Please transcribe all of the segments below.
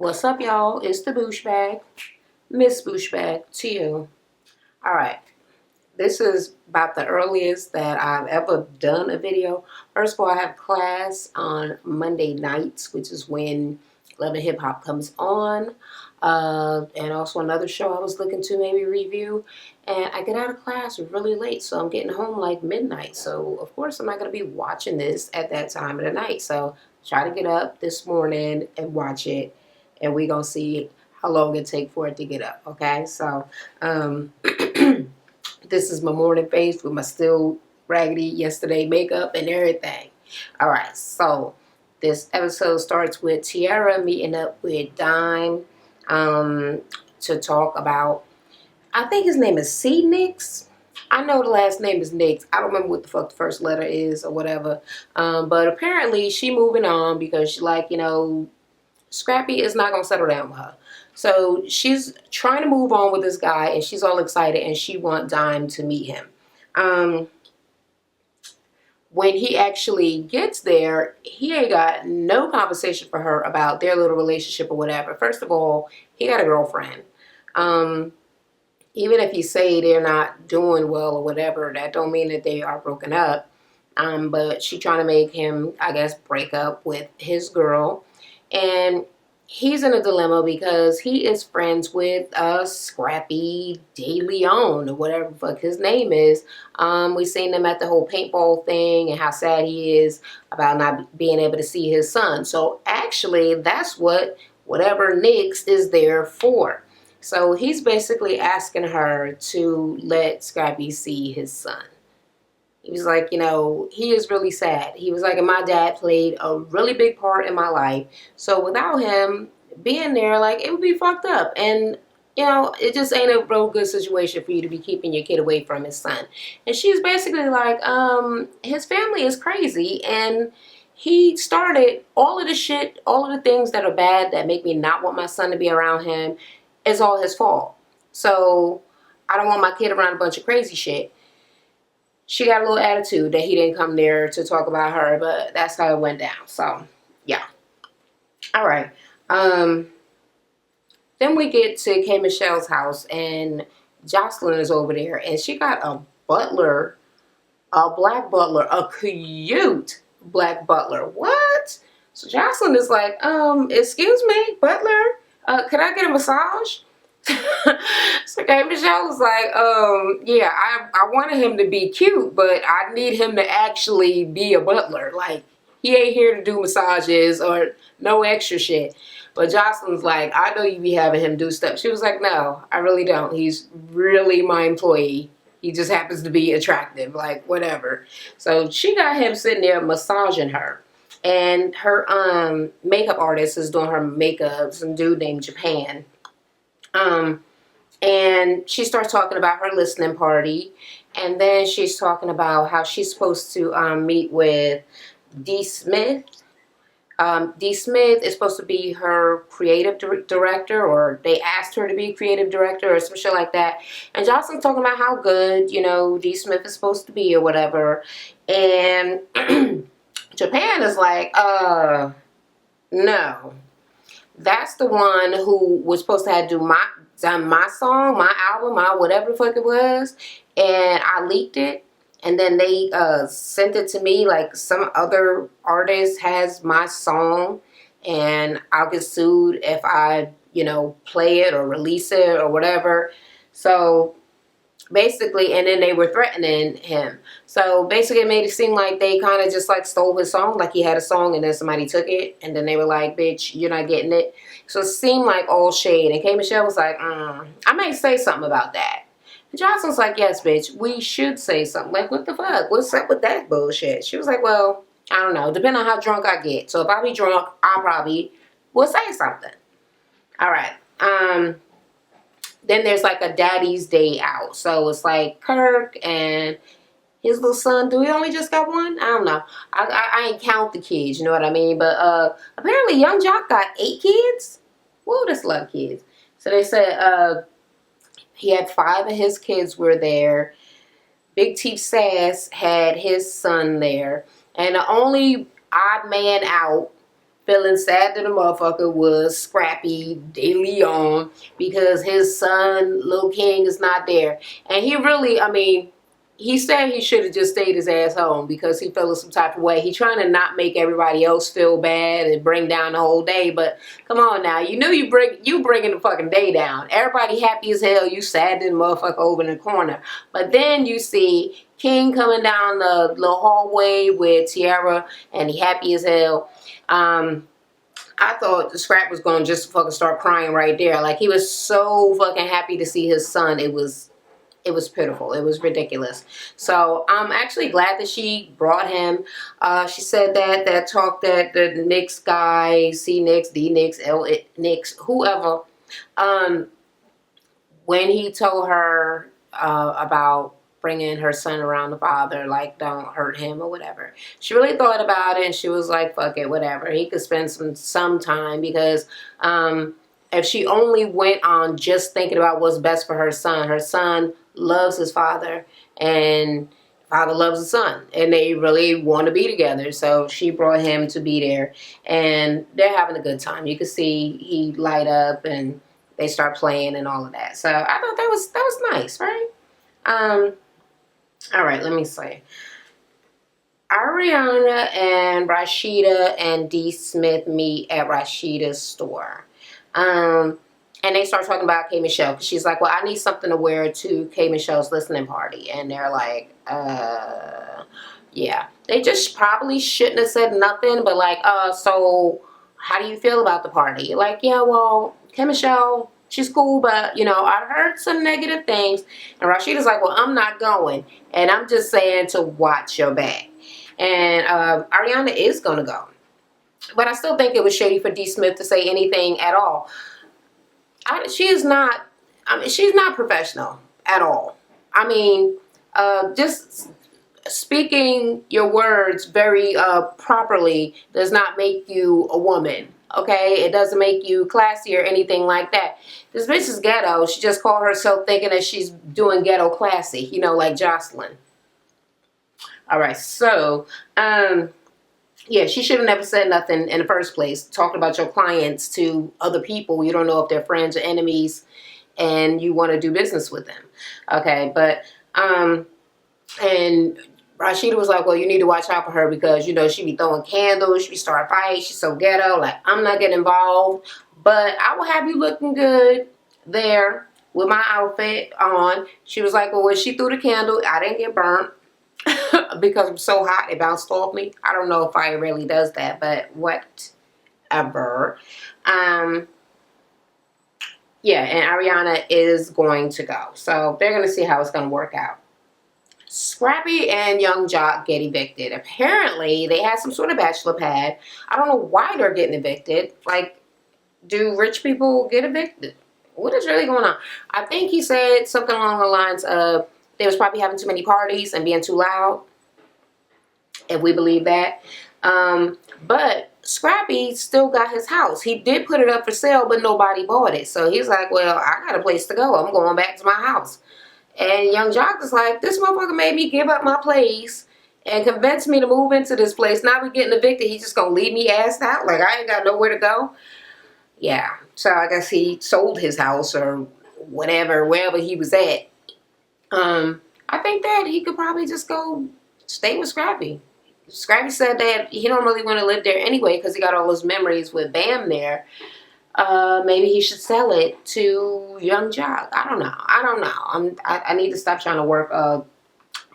What's up, y'all? It's the Bouche Bag, MsBoucheBag to you. All right, this is about the earliest that I've ever done a video. First of all, I have class on Monday nights, which is when Love and Hip Hop comes on. And also another show I was looking to maybe review. And I get out of class really late, so I'm getting home like midnight. So, of course, I'm not going to be watching this at that time of the night. So, try to get up this morning and watch it. And we're going to see how long it take for it to get up, okay? So, this is my morning face with my still raggedy yesterday makeup and everything. All right, so this episode starts with Tiara meeting up with Dime to talk about, I think his name is C. Nix. I know the last name is Nix. I don't remember what the fuck the first letter is or whatever. But apparently she moving on because she like, Scrappy is not going to settle down with her. So she's trying to move on with this guy and she's all excited and she wants Dime to meet him. When he actually gets there, he ain't got no conversation for her about their little relationship or whatever. First of all, he got a girlfriend. Even if you say they're not doing well or whatever, that don't mean that they are broken up. But she trying to make him, I guess, break up with his girl. And he's in a dilemma because he is friends with Scrappy De Leon or whatever the fuck his name is. We seen them at the whole paintball thing and how sad he is about not being able to see his son. So actually, that's whatever Nix is there for. So he's basically asking her to let Scrappy see his son. He was like, he is really sad. He was like, and my dad played a really big part in my life. So without him being there, like, it would be fucked up. And, it just ain't a real good situation for you to be keeping your kid away from his son. And she's basically like, his family is crazy. And he started all of the shit, all of the things that are bad that make me not want my son to be around him is all his fault. So I don't want my kid around a bunch of crazy shit. She got a little attitude that he didn't come there to talk about her, but that's how it went down. So, yeah. All right. Then we get to K. Michelle's house, and Jocelyn is over there, and she got a butler, a black butler, a cute black butler. What? So Jocelyn is like, excuse me, butler, could I get a massage? So K. Michelle was like, yeah, I wanted him to be cute, but I need him to actually be a butler. Like, he ain't here to do massages or no extra shit. But Jocelyn's like, I know you be having him do stuff. She was like, no, I really don't. He's really my employee. He just happens to be attractive, like, whatever. So she got him sitting there massaging her. And her makeup artist is doing her makeup, some dude named Japan. And she starts talking about her listening party. And then she's talking about how she's supposed to meet with D. Smith. D. Smith is supposed to be her creative director, or they asked her to be creative director or some shit like that. And Jocelyn's talking about how good, D. Smith is supposed to be or whatever. And Japan is like, no. That's the one who was supposed to have done my song, my album, my whatever the fuck it was, and I leaked it, and then they sent it to me like some other artist has my song, and I'll get sued if I, play it or release it or whatever. So basically, and then they were threatening him. So basically it made it seem like they kind of just like stole his song, like he had a song and then somebody took it, and then they were like, bitch, you're not getting it. So it seemed like all shade. And K. Michelle was like, I may say something about that. And Jocelyn's like, yes, bitch, we should say something. Like, what the fuck? What's up with that bullshit? She was like, well, I don't know. Depending on how drunk I get. So if I be drunk, I probably will say something. All right. Then there's like a daddy's day out. So it's like Kirk and his little son. Do we only just got one? I don't know. I ain't count the kids, you know what I mean? But apparently Young Jock got 8 kids. Whoa, that's a lot of kids. So they said he had 5 of his kids were there. Big Teeth Sass had his son there. And the only odd man out feeling sad that the motherfucker was Scrappy De Leon because his son, Lil King, is not there. And he really, I mean, he said he should have just stayed his ass home because he felt some type of way. He trying to not make everybody else feel bad and bring down the whole day. But come on now, you know you bringing the fucking day down. Everybody happy as hell. You sad that motherfucker over in the corner. But then you see King coming down the little hallway with Tiara, and he happy as hell. I thought the Scrap was going to just fucking start crying right there. Like, he was so fucking happy to see his son. It was pitiful. It was ridiculous. So I'm actually glad that she brought him. She said that talk that the Knicks guy, C Knicks, D Knicks, L Knicks, whoever, when he told her about bringing her son around the father, like, don't hurt him or whatever. She really thought about it, and she was like, fuck it, whatever. He could spend some time, because if she only went on just thinking about what's best for her son loves his father, and father loves the son, and they really want to be together. So she brought him to be there, and they're having a good time. You can see he light up, and they start playing and all of that. So I thought that was nice, right? All right, let me see. Ariana and Rashida and D Smith meet at Rashida's store. And they start talking about K Michelle, because she's like, well, I need something to wear to K Michelle's listening party. And they're like, yeah. They just probably shouldn't have said nothing, but like, so how do you feel about the party? Like, yeah, well, K Michelle, she's cool, but, you know, I heard some negative things. And Rashida's like, well, I'm not going. And I'm just saying to watch your back. And Ariana is going to go. But I still think it was shady for D. Smith to say anything at all. She's not professional at all. I mean, just speaking your words very properly does not make you a woman. Okay, it doesn't make you classy or anything like that. This bitch is ghetto. She just called herself thinking that she's doing ghetto classy, you know, like Jocelyn. All right, so yeah, she should have never said nothing in the first place. Talking about your clients to other people, you don't know if they're friends or enemies, and you want to do business with them. Okay, but and Rashida was like, well, you need to watch out for her, because, you know, she be throwing candles, she be starting fights, she's so ghetto. Like, I'm not getting involved, but I will have you looking good there with my outfit on. She was like, well, when she threw the candle, I didn't get burnt because I'm so hot, it bounced off me. I don't know if fire really does that, but whatever. Yeah, and Ariana is going to go. So they're going to see how it's going to work out. Scrappy and Young Jock get evicted. Apparently, they had some sort of bachelor pad. I don't know why they're getting evicted. Like, do rich people get evicted? What is really going on? I think he said something along the lines of they was probably having too many parties and being too loud, if we believe that. But Scrappy still got his house. He did put it up for sale, but nobody bought it. So he's like, well, I got a place to go. I'm going back to my house. And Young Jock is like, this motherfucker made me give up my place and convinced me to move into this place. Now we getting evicted. He's just going to leave me assed out? Like, I ain't got nowhere to go? Yeah. So I guess he sold his house or whatever, wherever he was at. I think that he could probably just go stay with Scrappy. Scrappy said that he don't really want to live there anyway because he got all those memories with Bam there. Maybe he should sell it to Young Jock. I don't know. I need to stop trying to work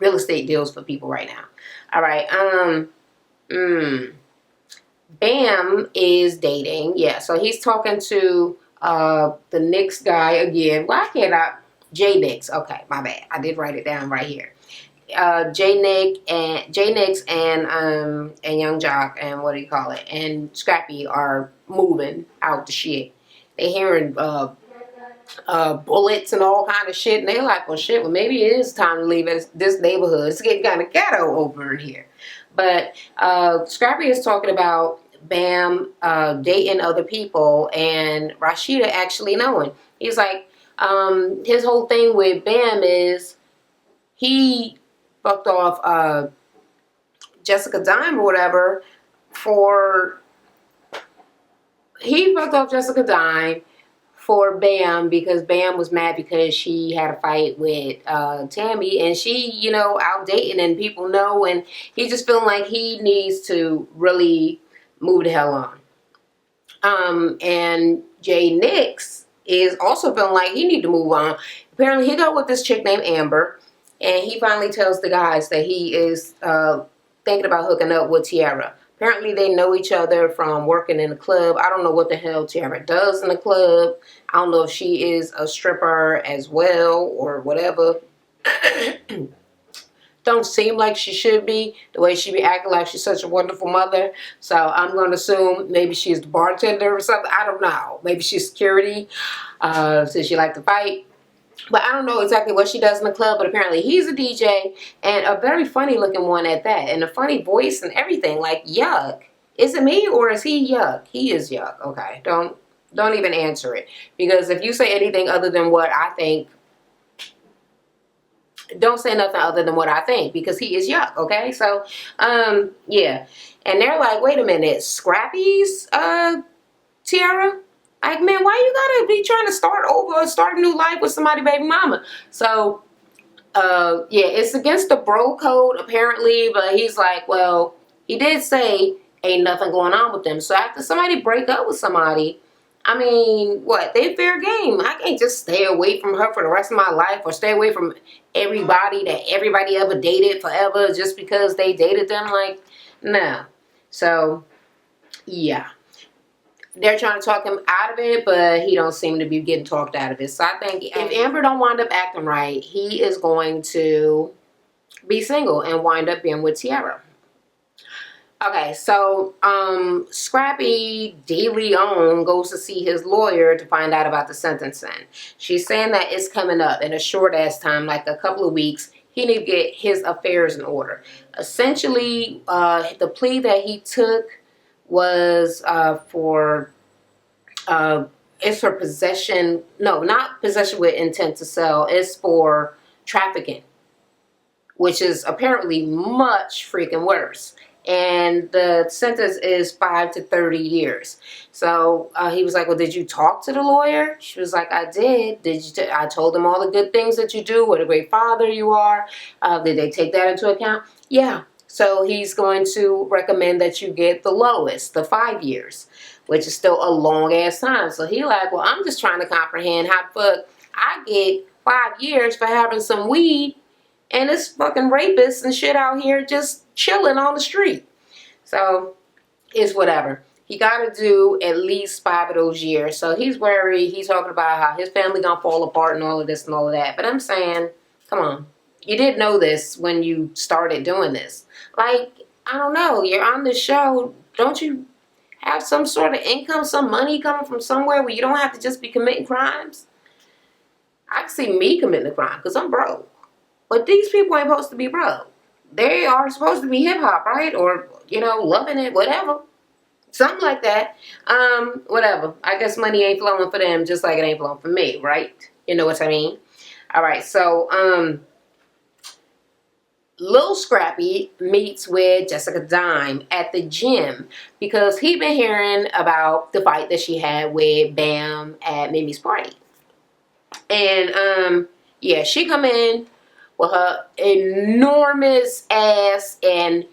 real estate deals for people right now. All right. Bam is dating. Yeah, so he's talking to the Knicks guy again. Why can't I? J Nix. Okay, my bad. I did write it down right here. J Nix and Young Jock and what do you call it? And Scrappy are moving out the shit. They hearing bullets and all kind of shit, and they're like, well, shit. Well, maybe it is time to leave this neighborhood. It's getting kind of ghetto over in here. But Scrappy is talking about Bam dating other people and Rashida actually knowing. He's like, his whole thing with Bam is he fucked off Jessica Dime or whatever for he fucked off Jessica Dime for Bam because Bam was mad because she had a fight with Tammy, and she, out dating and people know, and he just feeling like he needs to really move the hell on. And Jay Nix is also feeling like he need to move on. Apparently, he got with this chick named Amber, and he finally tells the guys that he is thinking about hooking up with Tiara. Apparently, they know each other from working in the club. I don't know what the hell Tiara does in the club. I don't know if she is a stripper as well or whatever. Don't seem like she should be, the way she be acting like she's such a wonderful mother. So I'm going to assume maybe she's the bartender or something. I don't know. Maybe she's security, since she like to fight. But I don't know exactly what she does in the club, but apparently he's a DJ, and a very funny looking one at that, and a funny voice and everything. Like, yuck. Is it me or is he yuck? He is yuck. Okay, don't even answer it, because if you say anything other than what I think, don't say nothing other than what I think, because he is yuck. Okay, so yeah, and they're like, wait a minute, Scrappy's Tiara? Like, man, why you gotta be trying to start over, start a new life with somebody baby mama? So yeah, it's against the bro code apparently, but he's like, well, he did say ain't nothing going on with them. So after somebody break up with somebody, I mean, what, they fair game. I can't just stay away from her for the rest of my life, or stay away from everybody that everybody ever dated forever just because they dated them. Like, no. So yeah, they're trying to talk him out of it, but he don't seem to be getting talked out of it. So I think if Amber don't wind up acting right, he is going to be single and wind up being with Tiara. Okay, so Scrappy DeLeon goes to see his lawyer to find out about the sentencing. She's saying that it's coming up in a short ass time, like a couple of weeks. He need to get his affairs in order. Essentially, the plea that he took was for it's for possession. No, not possession with intent to sell. It's for trafficking, which is apparently much freaking worse. And the sentence is 5 to 30 years. So he was like, well, did you talk to the lawyer? She was like, I did. I told them all the good things that you do, what a great father you are. Did they take that into account? Yeah. So he's going to recommend that you get the lowest, the 5 years, which is still a long ass time. So he like, well, I'm just trying to comprehend how the fuck I get 5 years for having some weed and this fucking rapists and shit out here just chilling on the street. So it's whatever. He got to do at least 5 of those years. So he's worried. He's talking about how his family gonna fall apart and all of this and all of that. But I'm saying, come on. You did know this when you started doing this. Like, I don't know. You're on this show. Don't you have some sort of income, some money coming from somewhere where you don't have to just be committing crimes? I can see me committing a crime because I'm broke. But these people ain't supposed to be broke. They are supposed to be hip-hop, right? Or, loving it, whatever. Something like that. Whatever. I guess money ain't flowing for them just like it ain't flowing for me, right? You know what I mean? All right, so, Lil Scrappy meets with Jessica Dime at the gym because he been hearing about the fight that she had with Bam at Mimi's party. And, yeah, she come in with her enormous ass and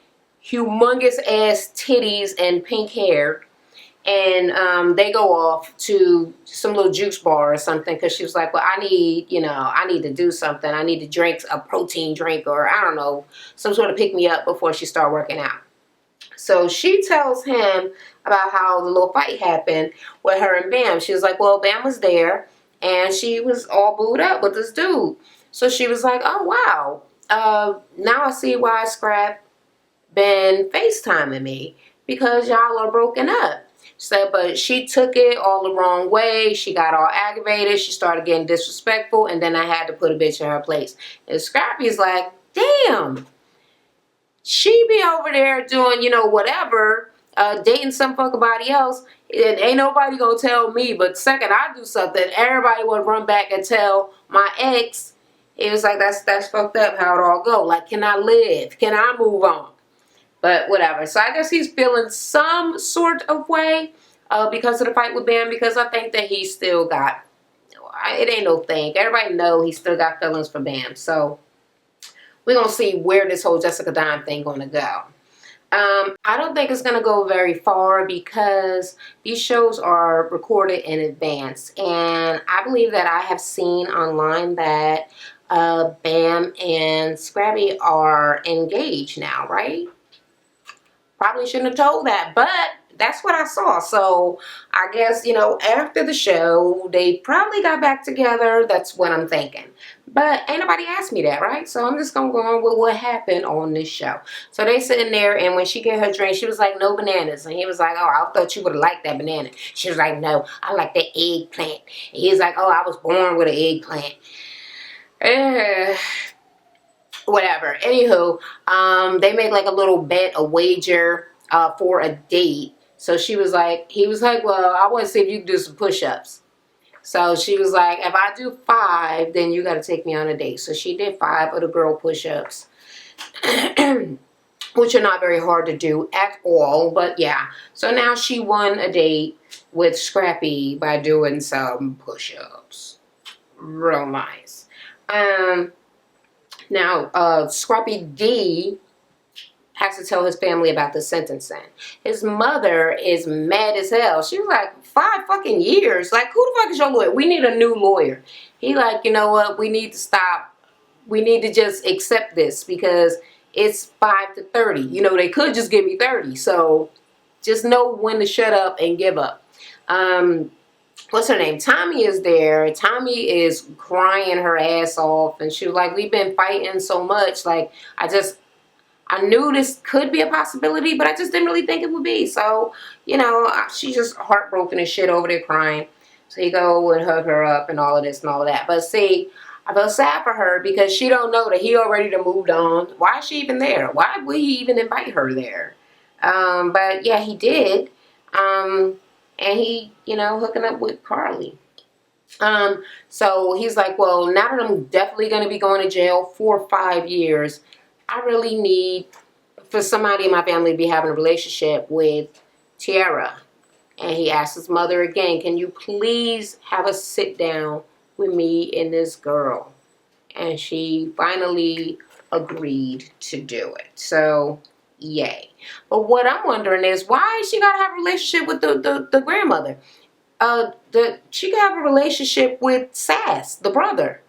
humongous ass titties and pink hair. And they go off to some little juice bar or something because she was like, well, I need to do something. I need to drink a protein drink or, I don't know, some sort of pick-me-up before she start working out. So she tells him about how the little fight happened with her and Bam. She was like, well, Bam was there, and she was all booed up with this dude. So she was like, oh, wow. Now I see why Scrap been FaceTiming me, because y'all are broken up. So, but she took it all the wrong way. She got all aggravated. She started getting disrespectful, and then I had to put a bitch in her place. And Scrappy's like, damn. She be over there doing, whatever, dating some fucking body else. And ain't nobody gonna tell me, but the second I do something, everybody would run back and tell my ex. It was like, that's fucked up how it all go. Like, can I live? Can I move on? But whatever. So I guess he's feeling some sort of way. because of the fight with Bam, because I think that he still got, it ain't no thing. Everybody know he still got feelings for Bam. So we're going to see where this whole Jessica Dime thing going to go. I don't think it's going to go very far because these shows are recorded in advance. And I believe that I have seen online that Bam and Scrappy are engaged now, right? Probably shouldn't have told that, but that's what I saw. So I guess, you know, after the show, they probably got back together. That's what I'm thinking. But ain't nobody asked me that, right? So I'm just going to go on with what happened on this show. So they sitting there, and when she get her drink, she was like, no bananas. And he was like, oh, I thought you would have liked that banana. She was like, no, I like that eggplant. And he's like, oh, I was born with an eggplant. Whatever. Anywho, they make like a little bet, a wager for a date. So she was like, he was like, well, I want to see if you can do some push-ups. So she was like, if I do 5, then you got to take me on a date. So she did 5 of the girl push-ups, which are not very hard to do at all. But yeah, so now she won a date with Scrappy by doing some push-ups. Real nice. Now, Scrappy D has to tell his family about the sentencing. His mother is mad as hell. She was like, 5 fucking years? Like, who the fuck is your lawyer? We need a new lawyer. He like, you know what? We need to stop. We need to just accept this because it's 5 to 30. You know, they could just give me 30. So just know when to shut up and give up. What's her name? Tommy is there. Tommy is crying her ass off. And she was like, we've been fighting so much. Like, I knew this could be a possibility, but I just didn't really think it would be. So, you know, she's just heartbroken and shit over there crying. So he go and hug her up and all of this and all of that. But see, I feel sad for her because she don't know that he already done moved on. Why is she even there? Why would he even invite her there? But yeah, he did. And he, you know, hooking up with Carly. So he's like, well, now that I'm definitely going to be going to jail for 5 years, I really need for somebody in my family to be having a relationship with Tiara. And he asked his mother again, can you please have a sit down with me and this girl? And she finally agreed to do it. So, yay. But what I'm wondering is, why she got to have a relationship with the grandmother? She got to have a relationship with Sass, the brother.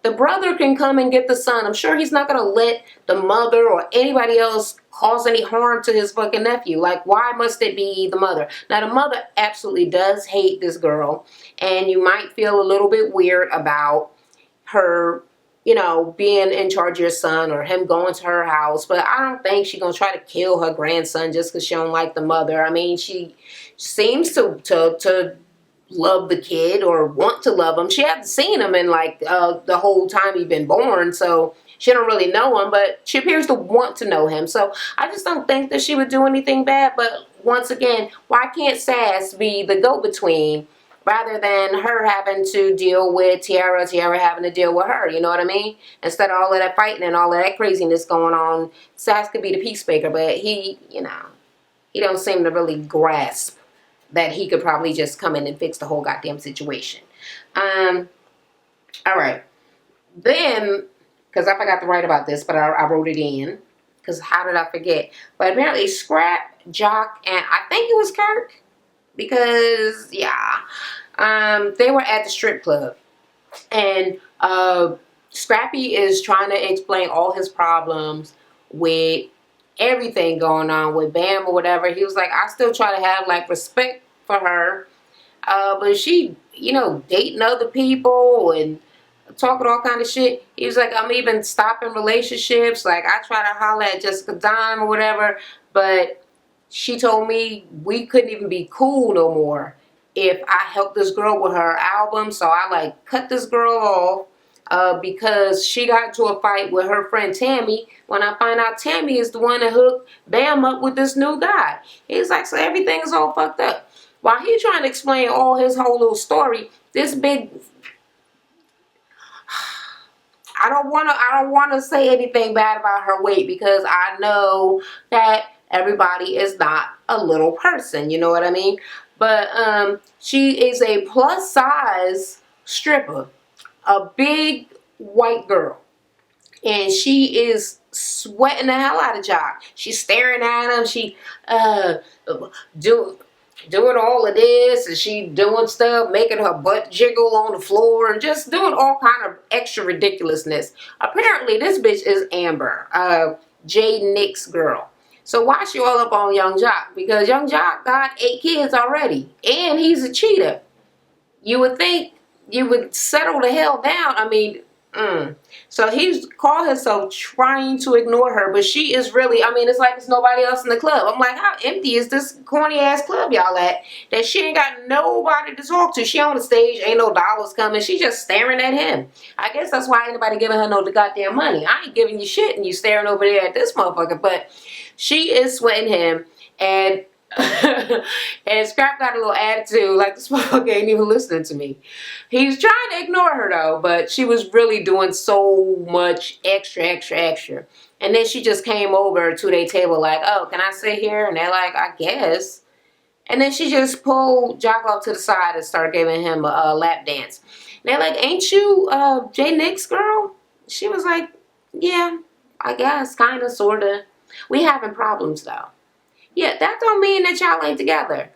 The brother can come and get the son. I'm sure he's not going to let the mother or anybody else cause any harm to his fucking nephew. Like, why must it be the mother? Now, the mother absolutely does hate this girl. And you might feel a little bit weird about her, you know, being in charge of your son or him going to her house. But I don't think she's going to try to kill her grandson just because she don't like the mother. I mean, she seems to love the kid or want to love him. She hasn't seen him in like the whole time he's been born, so she don't really know him, but she appears to want to know him. So I just don't think that she would do anything bad. But once again, why can't Sass be the go-between rather than her having to deal with Tiara having to deal with her? You know what I mean? Instead of all of that fighting and all of that craziness going on, Sass could be the peacemaker, but he, you know, he don't seem to really grasp that he could probably just come in and fix the whole goddamn situation. All right. Then, because I forgot to write about this, but I wrote it in. Because how did I forget? But apparently Scrap, Jock, and I think it was Kirk. Because, yeah. They were at the strip club. And Scrappy is trying to explain all his problems with everything going on with Bam or whatever. He was like, I still try to have like respect for her, but she, you know, dating other people and talking all kind of shit. He was like, I'm even stopping relationships. Like, I try to holler at Jessica Dime or whatever, but she told me we couldn't even be cool no more if I helped this girl with her album. So I like cut this girl off because she got into a fight with her friend Tammy. When I find out Tammy is the one that hooked Bam up with this new guy. He's like, so everything is all fucked up. While he's trying to explain all his whole little story, this big, I don't want to say anything bad about her weight because I know that everybody is not a little person. You know what I mean? But she is a plus size stripper, a big white girl, and she is sweating the hell out of Jock. She's staring at him. She uh do doing all of this, and she doing stuff, making her butt jiggle on the floor, and just doing all kind of extra ridiculousness. Apparently, this bitch is Amber, Jay Nick's girl. So why she all up on Young Jock? Because Young Jock got 8 kids already, and he's a cheater. You would think you would settle the hell down. I mean, so he's called herself trying to ignore her, but she is really, I mean, it's like it's nobody else in the club. I'm like, how empty is this corny ass club y'all at? That she ain't got nobody to talk to. She on the stage, ain't no dollars coming. She just staring at him. I guess that's why ain't nobody giving her no goddamn money. I ain't giving you shit and you staring over there at this motherfucker. But she is sweating him, and and Scrap got a little attitude, like this motherfucker ain't even listening to me. He's trying to ignore her though, but she was really doing so much extra. And then she just came over to their table like, oh, can I sit here? And they're like, I guess. And then she just pulled Jock off to the side and started giving him a lap dance. And they're like, ain't you Jay Nick's girl? She was like, yeah, I guess, kinda, sorta. We having problems though. Yeah, that don't mean that y'all ain't together.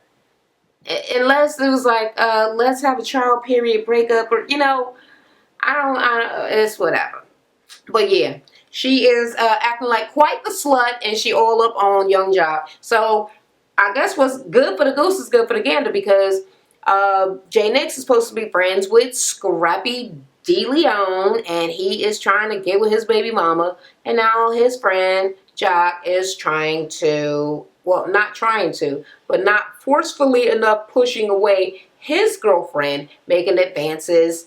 Unless it was like, let's have a trial period breakup, or, I don't, it's whatever. But yeah, she is acting like quite the slut, and she all up on Young Jock. So I guess what's good for the goose is good for the gander, because Jay Nix is supposed to be friends with Scrappy DeLeon, and he is trying to get with his baby mama, and now his friend Jock is trying to, well, not trying to, but not forcefully enough pushing away his girlfriend, making advances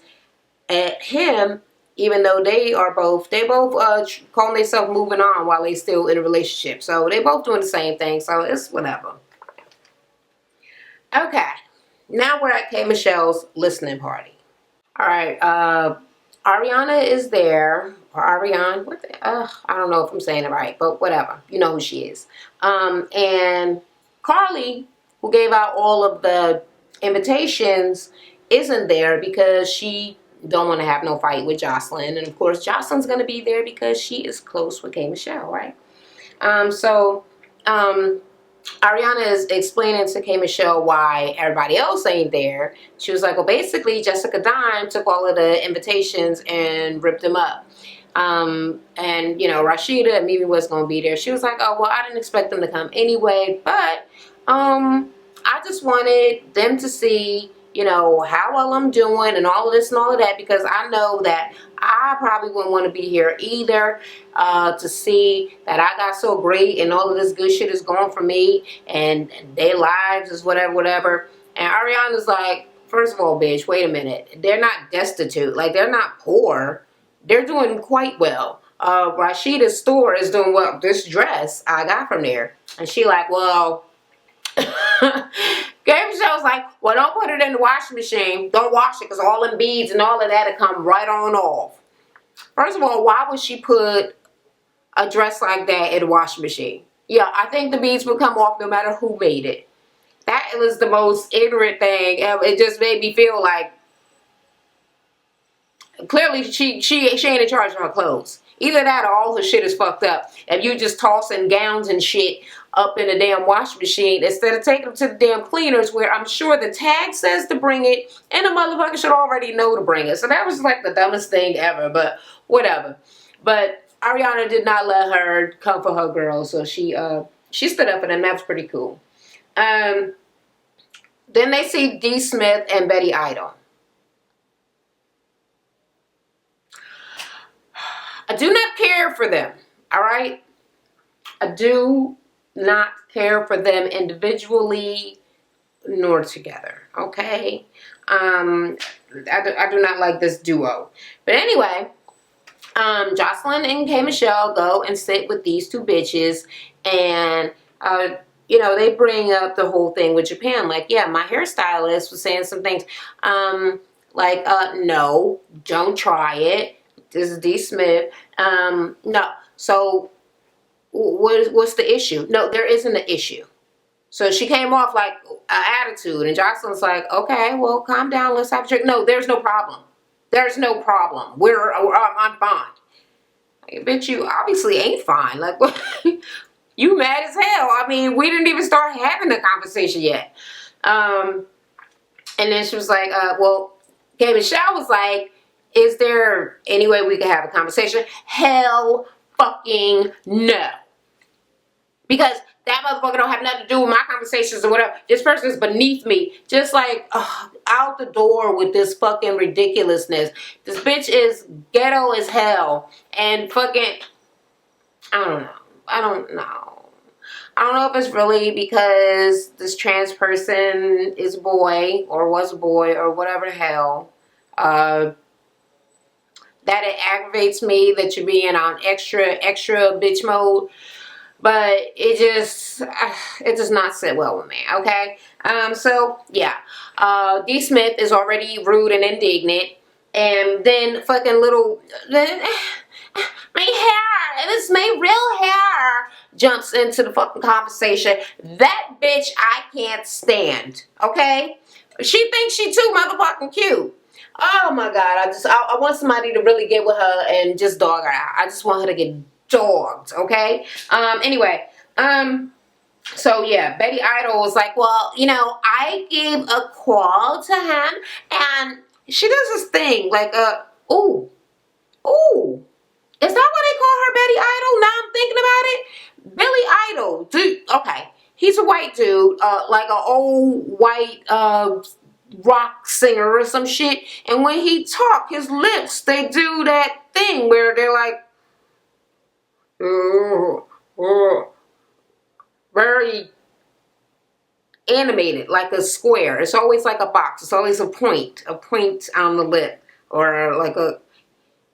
at him, even though they both calling themselves moving on while they still in a relationship. So they both doing the same thing, so it's whatever. Okay, now we're at K. Michelle's listening party. All right, Ariana is there, or Ariane, I don't know if I'm saying it right, but whatever, you know who she is. And Carly, who gave out all of the invitations, isn't there because she don't want to have no fight with Jocelyn. And of course, Jocelyn's going to be there because she is close with K. Michelle, right? Ariana is explaining to K. Michelle why everybody else ain't there. She was like, well, basically, Jessica Dime took all of the invitations and ripped them up. And, Rashida and Mimi was going to be there. She was like, oh, well, I didn't expect them to come anyway, but I just wanted them to see, how well I'm doing and all of this and all of that, because I know that I probably wouldn't want to be here either, to see that I got so great and all of this good shit is going for me and their lives is whatever. And Ariana's like, first of all, bitch, wait a minute. They're not destitute. Like, they're not poor. They're doing quite well. Rashida's store is doing well. This dress I got from there. And she like, well, Game Show's like, well, don't put it in the washing machine. Don't wash it, because all them beads and all of that will come right on off. First of all, why would she put a dress like that in the washing machine? Yeah, I think the beads would come off no matter who made it. That was the most ignorant thing. It just made me feel like, clearly she ain't in charge of her clothes. Either that or all her shit is fucked up. If you just tossing gowns and shit up in the damn washing machine instead of taking them to the damn cleaners, where I'm sure the tag says to bring it and the motherfucker should already know to bring it. So that was like the dumbest thing ever, but whatever. But Ariana did not let her come for her girl, so she stood up for them. That was pretty cool. Then they see D. Smith and Betty Idle. I do not care for them, all right? I do not care for them individually nor together, okay? I do not like this duo. But anyway, Jocelyn and K. Michelle go and sit with these two bitches, and they bring up the whole thing with Japan. Like, yeah, my hairstylist was saying some things, no, don't try it. This is D. Smith. No. So what's the issue? No, there isn't an issue. So she came off like an attitude, and Jocelyn's like, okay, well, calm down, let's have a drink. No, there's no problem. There's no problem. I'm fine. Like, bitch, you obviously ain't fine. Like, you mad as hell. I mean, we didn't even start having the conversation yet. And then she was like, well, K. Michelle was like, is there any way we could have a conversation? Hell fucking no. Because that motherfucker don't have nothing to do with my conversations or whatever. This person is beneath me. Just like, out the door with this fucking ridiculousness. This bitch is ghetto as hell. And fucking, I don't know. I don't know if it's really because this trans person is a boy or was a boy or whatever the hell. That it aggravates me that you're being on extra bitch mode. But it does not sit well with me, okay? So, yeah. D. Smith is already rude and indignant. And then fucking my hair, it was my real hair, jumps into the fucking conversation. That bitch I can't stand, okay? She thinks she too motherfucking cute. Oh my God, I want somebody to really get with her and just dog her out. I just want her to get dogged, okay? Anyway, so yeah, Betty Idol was like, well, you know, I gave a call to him, and she does this thing, like, ooh, is that what they call her, Betty Idol? Now I'm thinking about it. Billy Idol, dude, okay, he's a white dude, like an old white, rock singer or some shit, and when he talk, his lips, they do that thing where they're like, very animated, like a square. It's always like a box. It's always a point on the lip, or like a.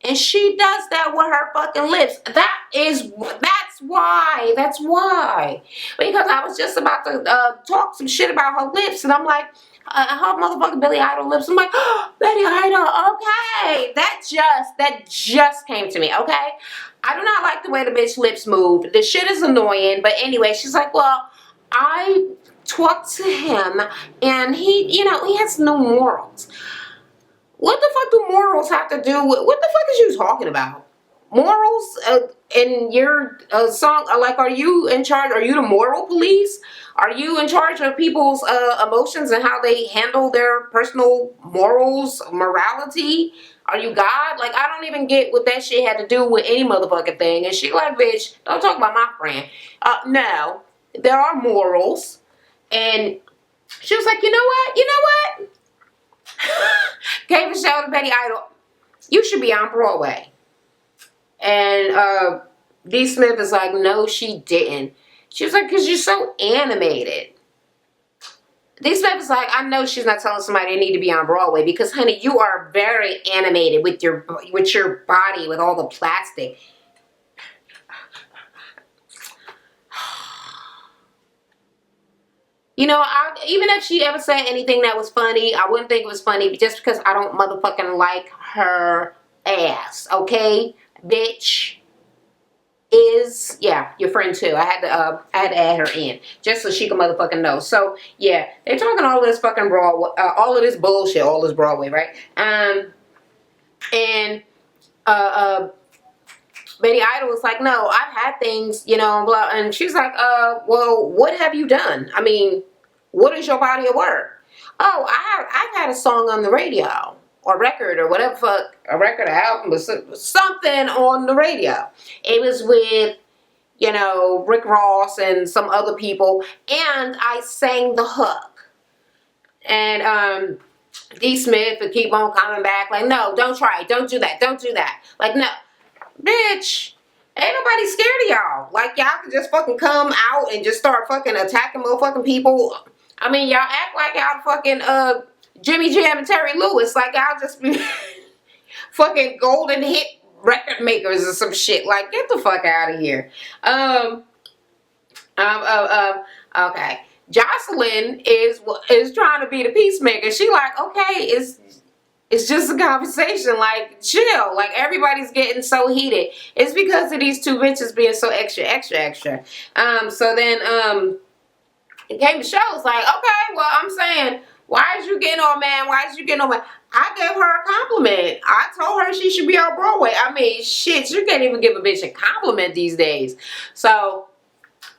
And she does that with her fucking lips. That's why. Because I was just about to talk some shit about her lips, and I'm like, her motherfucking Billy Idol lips. I'm like, oh, Betty Idol, okay. That just came to me, okay? I do not like the way the bitch lips move. The shit is annoying, but anyway, she's like, well, I talked to him, and he, you know, he has no morals. What the fuck do morals have to do with, what the fuck is you talking about? Morals in your song, like, are you in charge? Are you the moral police? Are you in charge of people's emotions and how they handle their personal morals, morality? Are you God? Like, I don't even get what that shit had to do with any motherfucking thing. And she like, bitch, don't talk about my friend. No, there are morals. And she was like, you know what? Gave a show to Betty Idol. You should be on Broadway. And D. Smith is like, no, she didn't. She was like, because you're so animated. D. Smith is like, I know she's not telling somebody they need to be on Broadway because, honey, you are very animated with your body, with all the plastic. You know, even if she ever said anything that was funny, I wouldn't think it was funny just because I don't motherfucking like her ass, okay? Bitch is, yeah, your friend too. I had to add her in just so she could motherfucking know. So, yeah, they're talking all this fucking Broadway, all of this bullshit, all this Broadway, right? Betty Idol was like, no, I've had things, you know, blah. And she's like, well, what have you done? I mean, what is your body of work? Oh, I've had a song on the radio or record or whatever fuck, a record, an album, or something on the radio. It was with, you know, Rick Ross and some other people, and I sang the hook. And D. Smith would keep on coming back like, no, don't try it, don't do that. Like, no. Bitch, ain't nobody scared of y'all. Like, y'all can just fucking come out and just start fucking attacking motherfucking people. I mean, y'all act like y'all fucking Jimmy Jam and Terry Lewis. Like, y'all just be fucking golden hit record makers or some shit. Like, get the fuck out of here. Okay. Jocelyn is trying to be the peacemaker. She like, okay, it's just a conversation, like, chill. Like, everybody's getting so heated. It's because of these two bitches being so extra. So then, And K Michelle was like, okay, well, I'm saying, why is you getting on, man? Why is you getting on, man? I gave her a compliment. I told her she should be on Broadway. I mean, shit, you can't even give a bitch a compliment these days. So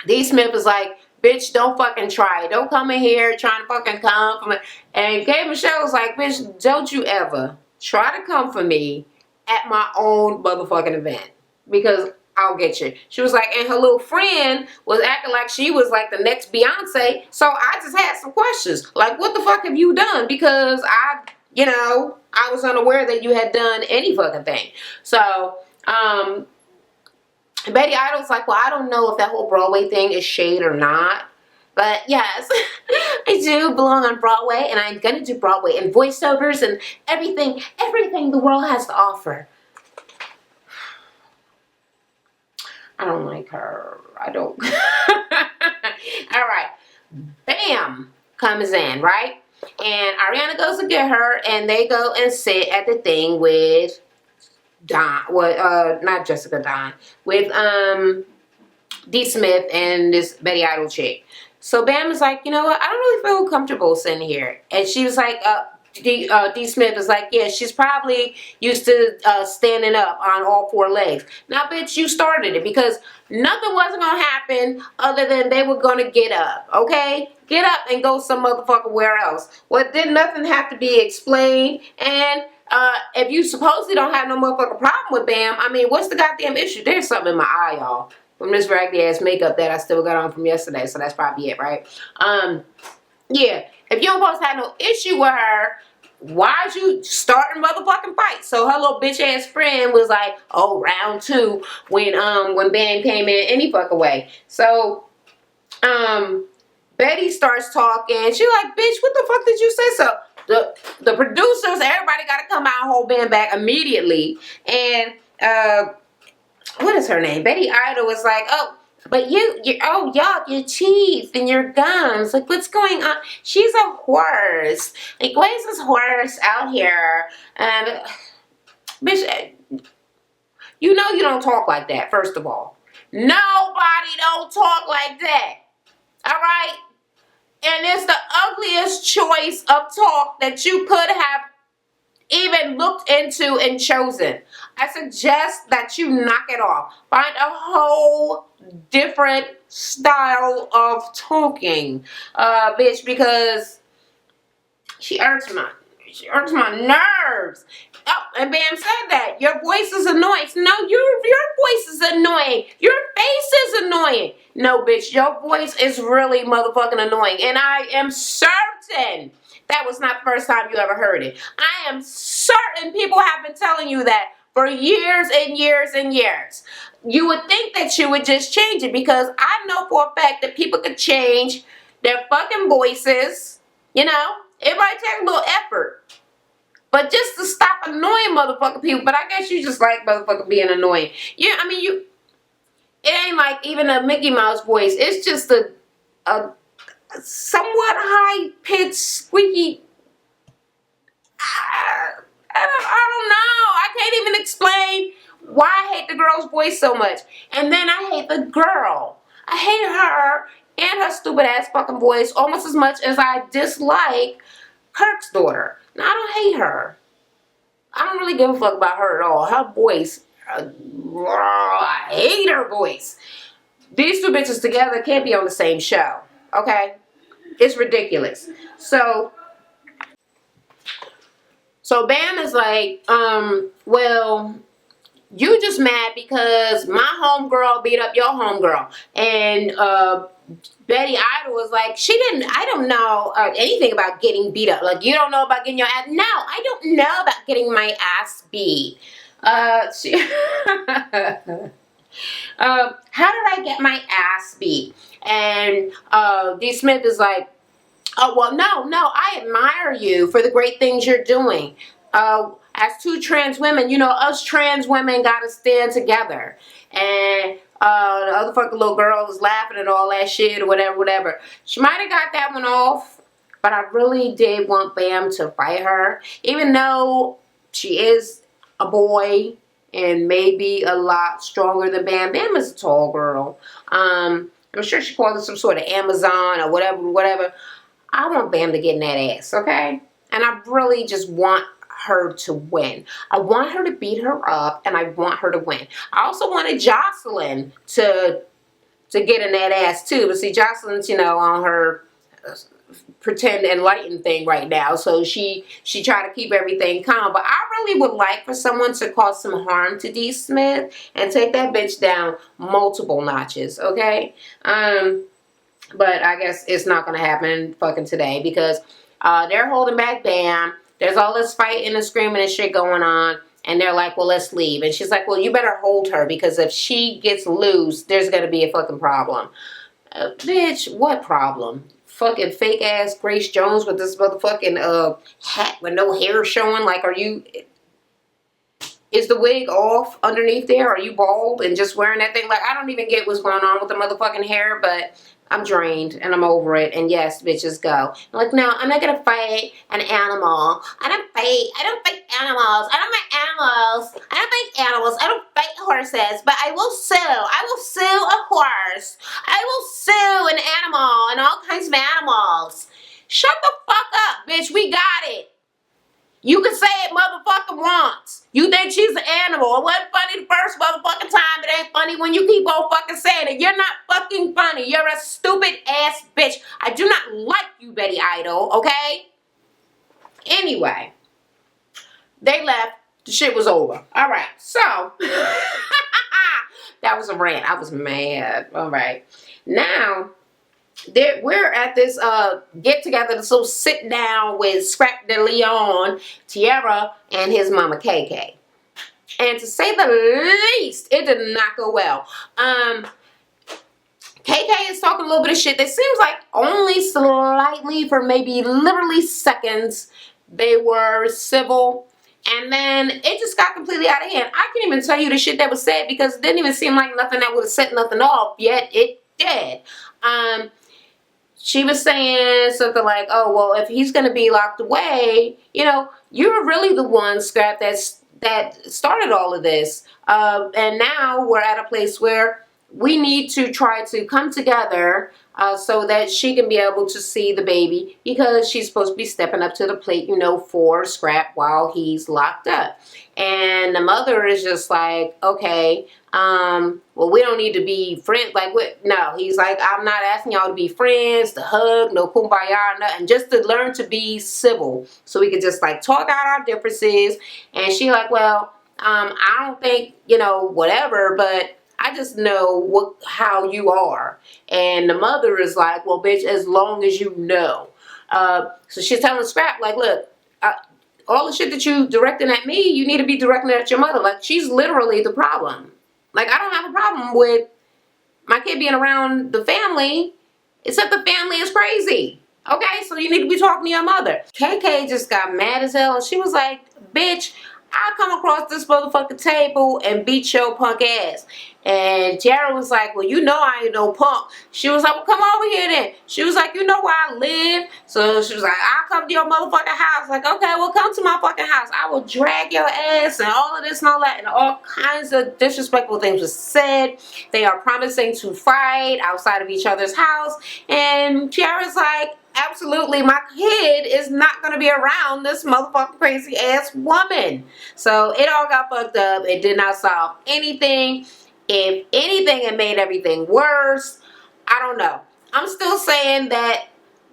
D. Smith was like, bitch, don't fucking try it. Don't come in here trying to fucking come for me. And K Michelle was like, bitch, don't you ever try to come for me at my own motherfucking event. Because I'll get you. She was like, and her little friend was acting like she was like the next Beyonce. So I just had some questions. Like, what the fuck have you done? Because I was unaware that you had done any fucking thing. So, Betty Idle's like, well, I don't know if that whole Broadway thing is shade or not. But yes, I do belong on Broadway, and I'm going to do Broadway and voiceovers and everything the world has to offer. I don't like her. I don't. All right. Bam comes in, right? And Ariana goes to get her, and they go and sit at the thing with Don. Well, not Jessica Don. With D. Smith and this Betty Idle chick. So Bam is like, you know what? I don't really feel comfortable sitting here. And she was like, D. Smith is like, yeah, she's probably used to standing up on all four legs. Now, bitch, you started it because nothing wasn't going to happen other than they were going to get up, okay? Get up and go some motherfucker where else. Well, did nothing have to be explained? And if you supposedly don't have no motherfucking problem with Bam, I mean, what's the goddamn issue? There's something in my eye, y'all. From this raggedy ass makeup that I still got on from yesterday, so that's probably it, right? Yeah, if you don't supposed to have no issue with her, why'd you starting motherfucking fight? So her little bitch ass friend was like, oh, round two when Bam came in any fucking way. So Betty starts talking. She like, bitch, what the fuck did you say? So the producers, everybody got to come out and hold Bam back immediately. And what is her name? Betty Idle was like, oh, but y'all, your teeth and your gums. Like, what's going on? She's a horse. Like, why is this horse out here? And, bitch, you know you don't talk like that, first of all. Nobody don't talk like that. All right? And it's the ugliest choice of talk that you could have even looked into and chosen. I suggest that you knock it off. Find a whole different style of talking, bitch, because she irks my nerves. Oh, and Bam said that your voice is annoying. No, your voice is annoying. Your face is annoying. No, bitch, your voice is really motherfucking annoying, and I am certain that was not the first time you ever heard it. I am certain people have been telling you that for years and years and years. You would think that you would just change it because I know for a fact that people could change their fucking voices. You know, it might take a little effort. But just to stop annoying motherfucking people. But I guess you just like motherfucking being annoying. Yeah, I mean, it ain't like even a Mickey Mouse voice. It's just a somewhat high-pitched, squeaky. I don't know. I can't even explain why I hate the girl's voice so much. And then I hate the girl. I hate her and her stupid-ass fucking voice almost as much as I dislike Kirk's daughter. Now, I don't hate her. I don't really give a fuck about her at all. Her voice, I hate her voice. These two bitches together can't be on the same show. Okay? It's ridiculous. So Bam is like, well, you just mad because my homegirl beat up your homegirl. And Betty Idle was like, I don't know anything about getting beat up. Like, you don't know about getting your ass. No, I don't know about getting my ass beat. How did I get my ass beat? And D. Smith is like, oh, well, no, I admire you for the great things you're doing. As two trans women, you know, us trans women gotta stand together. And the other fucking little girl was laughing and all that shit or whatever. She might have got that one off, but I really did want Bam to fight her. Even though she is a boy and maybe a lot stronger than Bam. Bam is a tall girl. I'm sure she called it some sort of Amazon or whatever. I want Bam to get in that ass, okay? And I really just want her to win. I want her to beat her up, and I want her to win. I also wanted Jocelyn to get in that ass too, but see, Jocelyn's, on her pretend enlightened thing right now, so she tried to keep everything calm. But I really would like for someone to cause some harm to D. Smith and take that bitch down multiple notches, okay? But I guess it's not gonna happen fucking today because they're holding back Bam. There's all this fighting and screaming and shit going on. And they're like, well, let's leave. And she's like, well, you better hold her because if she gets loose, there's going to be a fucking problem. Bitch, what problem? Fucking fake ass Grace Jones with this motherfucking hat with no hair showing. Like, is the wig off underneath there? Are you bald and just wearing that thing? Like, I don't even get what's going on with the motherfucking hair, but I'm drained and I'm over it. And yes, bitches go. I'm like, no, I'm not gonna fight an animal. I don't fight animals. I don't fight animals. I don't fight animals. I don't fight horses, but I will sue. I will sue a horse. I will sue an animal and all kinds of animals. Shut the fuck up, bitch. We got it. You can say it motherfucking once. You think she's an animal. It wasn't funny the first motherfucking time. It ain't funny when you keep on fucking saying it. You're not fucking funny. You're a stupid ass bitch. I do not like you, Betty Idol, okay? Anyway, they left. The shit was over. All right, so that was a rant. I was mad. All right, now we're at this get together, this little sit down with Scrap de Leon, Tiara, and his mama KK. And to say the least, it did not go well. KK is talking a little bit of shit that seems like only slightly, for maybe literally seconds, they were civil. And then it just got completely out of hand. I can't even tell you the shit that was said because it didn't even seem like nothing that would have set nothing off, yet it did. She was saying something like, oh, well, if he's going to be locked away, you're really the one, Scrap, that started all of this. And now we're at a place where we need to try to come together so that she can be able to see the baby because she's supposed to be stepping up to the plate, for Scrap while he's locked up. And the mother is just like, okay, well, we don't need to be friends. Like, what? No, he's like, I'm not asking y'all to be friends, to hug, no kumbaya, nothing, just to learn to be civil so we could just like talk out our differences. And she like, well, I don't think, whatever, but I just know how you are. And the mother is like, well, bitch, as long as you know. So she's telling Scrap, like, look, all the shit that you directing at me, you need to be directing at your mother. Like, she's literally the problem. Like, I don't have a problem with my kid being around the family, except the family is crazy. Okay, so you need to be talking to your mother. KK just got mad as hell, and she was like, bitch, I'll come across this motherfucking table and beat your punk ass. And Jared was like, well, I ain't no punk. She was like, well, come over here then. She was like, you know where I live? So she was like, I'll come to your motherfucking house. Like, okay, well, come to my fucking house. I will drag your ass and all of this and all that. And all kinds of disrespectful things was said. They are promising to fight outside of each other's house. And Tiara's like, absolutely, my kid is not going to be around this motherfucking crazy ass woman. So it all got fucked up. It did not solve anything. If anything, it made everything worse. I don't know. I'm still saying that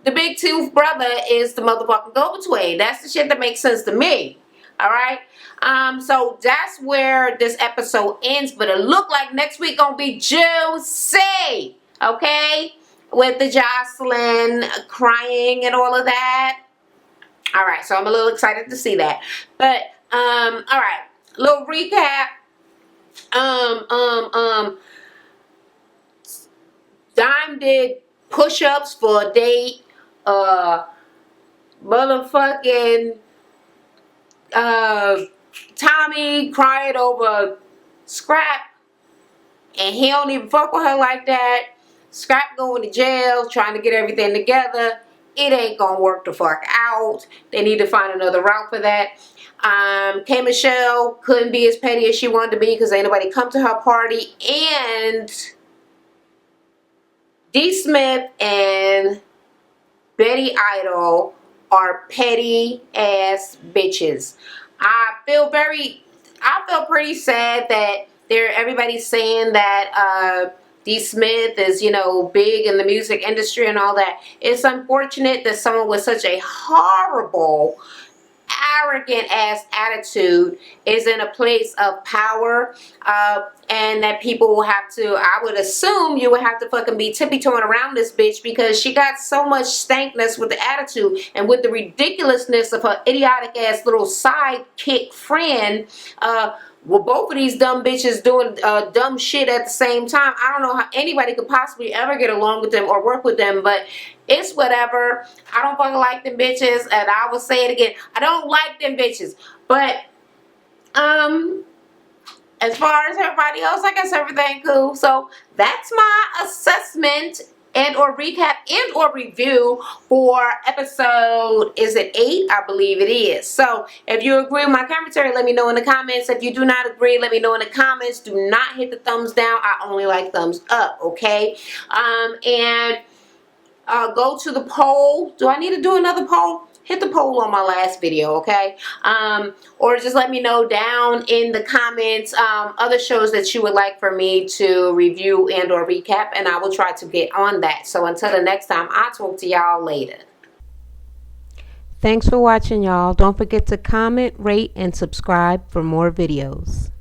the big tooth brother is the motherfucking go-between. That's the shit that makes sense to me. Alright? So that's where this episode ends. But it looked like next week gonna be juicy. Okay? With the Jocelyn crying and all of that. Alright, so I'm a little excited to see that. But, alright. Little recap. Dime did push-ups for a date. Motherfucking Tommy cried over Scrap, and he don't even fuck with her like that. Scrap going to jail, trying to get everything together. It ain't gonna work the fuck out. They need to find another route for that. K. Michelle couldn't be as petty as she wanted to be because ain't nobody come to her party. And D. Smith and Betty Idol are petty ass bitches. I feel pretty sad that everybody's saying that D. Smith is, you know, big in the music industry and all that. It's unfortunate that someone with such a horrible, arrogant ass attitude is in a place of power, and that people will have to, I would assume you would have to fucking be tippy-toeing around this bitch, because she got so much stankness with the attitude and with the ridiculousness of her idiotic ass little sidekick friend. Well, both of these dumb bitches doing dumb shit at the same time. I don't know how anybody could possibly ever get along with them or work with them, but it's whatever. I don't fucking like them bitches, and I will say it again. I don't like them bitches. But as far as everybody else, I guess everything cool. So that's my assessment and or recap and or review for episode, is it 8? I believe it is. So if you agree with my commentary, let me know in the comments. If you do not agree, let me know in the comments. Do not hit the thumbs down. I only like thumbs up, okay? And go to the poll. Do I need to do another poll? Hit the poll on my last video, okay? Or just let me know down in the comments other shows that you would like for me to review and or recap, and I will try to get on that. So until the next time, I'll talk to y'all later. Thanks for watching, y'all. Don't forget to comment, rate, and subscribe for more videos.